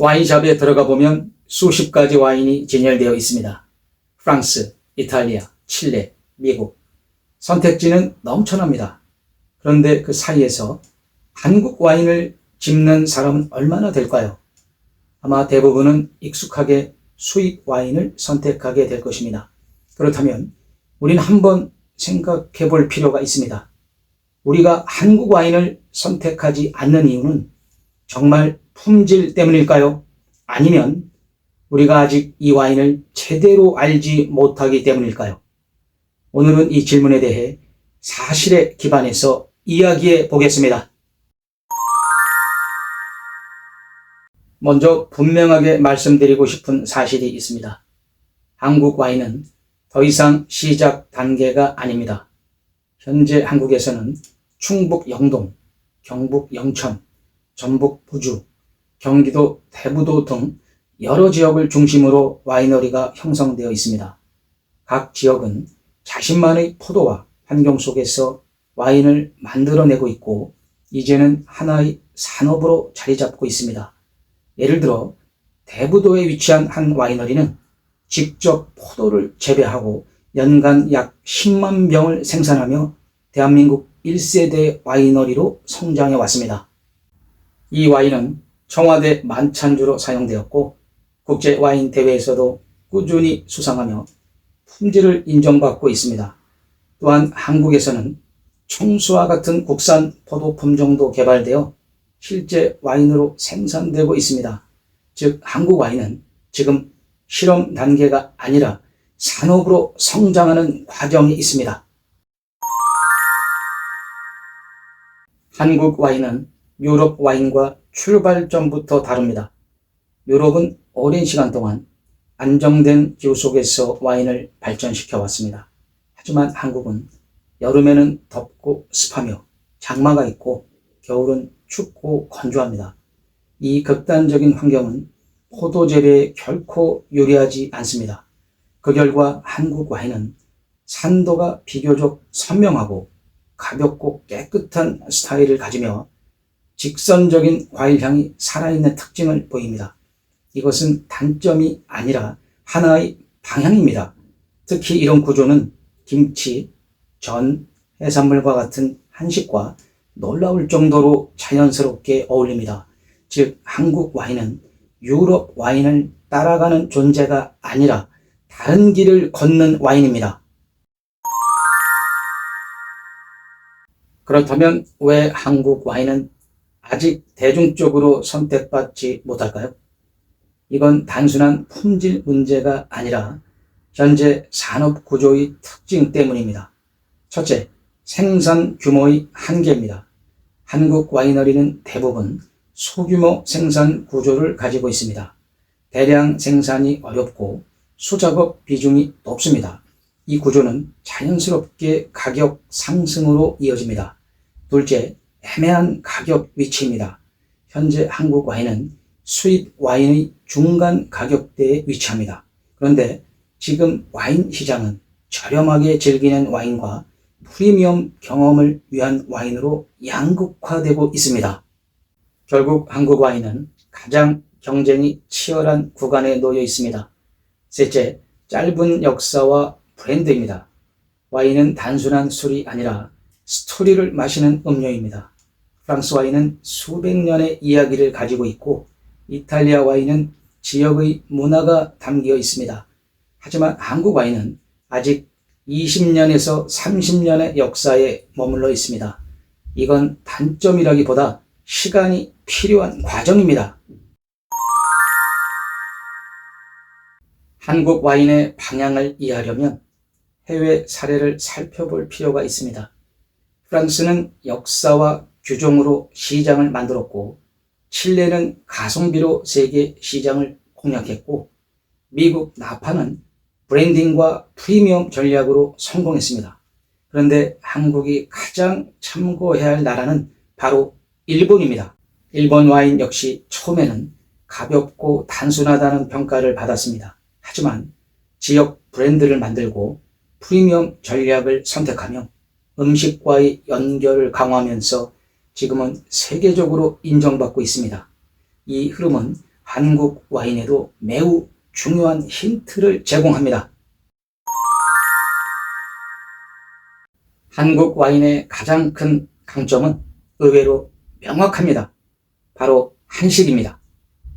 와인샵에 들어가 보면 수십 가지 와인이 진열되어 있습니다. 프랑스, 이탈리아, 칠레, 미국. 선택지는 넘쳐납니다. 그런데 그 사이에서 한국 와인을 집는 사람은 얼마나 될까요? 아마 대부분은 익숙하게 수입 와인을 선택하게 될 것입니다. 그렇다면 우리는 한번 생각해 볼 필요가 있습니다. 우리가 한국 와인을 선택하지 않는 이유는 정말 품질 때문일까요? 아니면 우리가 아직 이 와인을 제대로 알지 못하기 때문일까요? 오늘은 이 질문에 대해 사실에 기반해서 이야기해 보겠습니다. 먼저 분명하게 말씀드리고 싶은 사실이 있습니다. 한국 와인은 더 이상 시작 단계가 아닙니다. 현재 한국에서는 충북 영동, 경북 영천, 전북 부주, 경기도 대부도 등 여러 지역을 중심으로 와이너리가 형성되어 있습니다. 각 지역은 자신만의 포도와 환경 속에서 와인을 만들어내고 있고 이제는 하나의 산업으로 자리 잡고 있습니다. 예를 들어 대부도에 위치한 한 와이너리는 직접 포도를 재배하고 연간 약 10만 병을 생산하며 대한민국 1세대 와이너리로 성장해 왔습니다. 이 와인은 청와대 만찬주로 사용되었고 국제 와인 대회에서도 꾸준히 수상하며 품질을 인정받고 있습니다. 또한 한국에서는 청수와 같은 국산 포도 품종도 개발되어 실제 와인으로 생산되고 있습니다. 즉 한국 와인은 지금 실험 단계가 아니라 산업으로 성장하는 과정이 있습니다. 한국 와인은 유럽 와인과 출발점부터 다릅니다. 유럽은 오랜 시간 동안 안정된 기후 속에서 와인을 발전시켜 왔습니다. 하지만 한국은 여름에는 덥고 습하며 장마가 있고 겨울은 춥고 건조합니다. 이 극단적인 환경은 포도 재배에 결코 유리하지 않습니다. 그 결과 한국 와인은 산도가 비교적 선명하고 가볍고 깨끗한 스타일을 가지며 직선적인 과일향이 살아있는 특징을 보입니다. 이것은 단점이 아니라 하나의 방향입니다. 특히 이런 구조는 김치, 전, 해산물과 같은 한식과 놀라울 정도로 자연스럽게 어울립니다. 즉 한국 와인은 유럽 와인을 따라가는 존재가 아니라 다른 길을 걷는 와인입니다. 그렇다면 왜 한국 와인은 아직 대중적으로 선택받지 못할까요? 이건 단순한 품질 문제가 아니라 현재 산업 구조의 특징 때문입니다. 첫째, 생산 규모의 한계입니다. 한국 와이너리는 대부분 소규모 생산 구조를 가지고 있습니다. 대량 생산이 어렵고 수작업 비중이 높습니다. 이 구조는 자연스럽게 가격 상승으로 이어집니다. 둘째, 애매한 가격 위치입니다. 현재 한국 와인은 수입 와인의 중간 가격대에 위치합니다. 그런데 지금 와인 시장은 저렴하게 즐기는 와인과 프리미엄 경험을 위한 와인으로 양극화되고 있습니다. 결국 한국 와인은 가장 경쟁이 치열한 구간에 놓여 있습니다. 셋째, 짧은 역사와 브랜드입니다. 와인은 단순한 술이 아니라 스토리를 마시는 음료입니다. 프랑스 와인은 수백 년의 이야기를 가지고 있고 이탈리아 와인은 지역의 문화가 담겨 있습니다. 하지만 한국 와인은 아직 20년에서 30년의 역사에 머물러 있습니다. 이건 단점이라기보다 시간이 필요한 과정입니다. 한국 와인의 방향을 이해하려면 해외 사례를 살펴볼 필요가 있습니다. 프랑스는 역사와 규종으로 시장을 만들었고 칠레는 가성비로 세계 시장을 공략했고 미국 나파는 브랜딩과 프리미엄 전략으로 성공했습니다. 그런데 한국이 가장 참고해야 할 나라는 바로 일본입니다. 일본 와인 역시 처음에는 가볍고 단순하다는 평가를 받았습니다. 하지만 지역 브랜드를 만들고 프리미엄 전략을 선택하며 음식과의 연결을 강화하면서 지금은 세계적으로 인정받고 있습니다. 이 흐름은 한국 와인에도 매우 중요한 힌트를 제공합니다. 한국 와인의 가장 큰 강점은 의외로 명확합니다. 바로 한식입니다.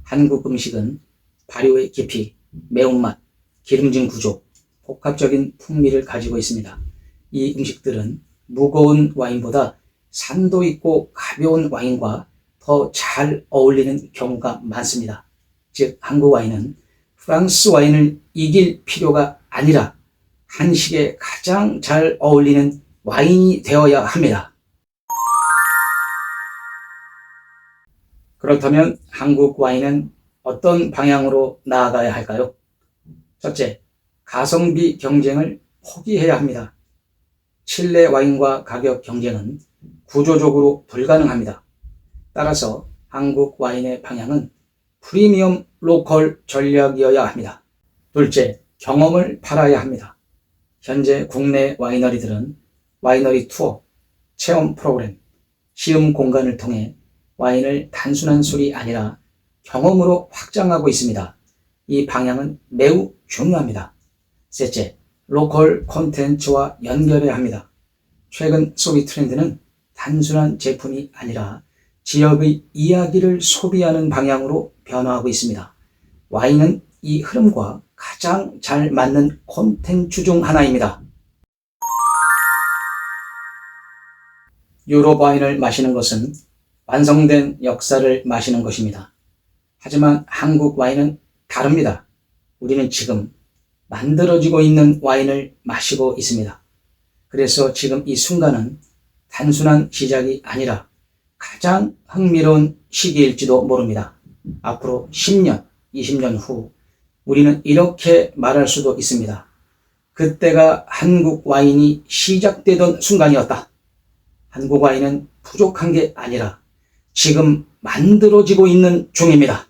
한국 음식은 발효의 깊이, 매운맛, 기름진 구조, 복합적인 풍미를 가지고 있습니다. 이 음식들은 무거운 와인보다 산도 있고 가벼운 와인과 더 잘 어울리는 경우가 많습니다. 즉, 한국 와인은 프랑스 와인을 이길 필요가 아니라 한식에 가장 잘 어울리는 와인이 되어야 합니다. 그렇다면 한국 와인은 어떤 방향으로 나아가야 할까요? 첫째, 가성비 경쟁을 포기해야 합니다. 칠레 와인과 가격 경쟁은 구조적으로 불가능합니다. 따라서 한국 와인의 방향은 프리미엄 로컬 전략이어야 합니다. 둘째, 경험을 팔아야 합니다. 현재 국내 와이너리들은 와이너리 투어, 체험 프로그램, 시음 공간을 통해 와인을 단순한 술이 아니라 경험으로 확장하고 있습니다. 이 방향은 매우 중요합니다. 셋째, 로컬 콘텐츠와 연결해야 합니다. 최근 소비 트렌드는 단순한 제품이 아니라 지역의 이야기를 소비하는 방향으로 변화하고 있습니다. 와인은 이 흐름과 가장 잘 맞는 콘텐츠 중 하나입니다. 유럽 와인을 마시는 것은 완성된 역사를 마시는 것입니다. 하지만 한국 와인은 다릅니다. 우리는 지금 만들어지고 있는 와인을 마시고 있습니다. 그래서 지금 이 순간은 단순한 시작이 아니라 가장 흥미로운 시기일지도 모릅니다. 앞으로 10년, 20년 후 우리는 이렇게 말할 수도 있습니다. 그때가 한국 와인이 시작되던 순간이었다. 한국 와인은 부족한 게 아니라 지금 만들어지고 있는 중입니다.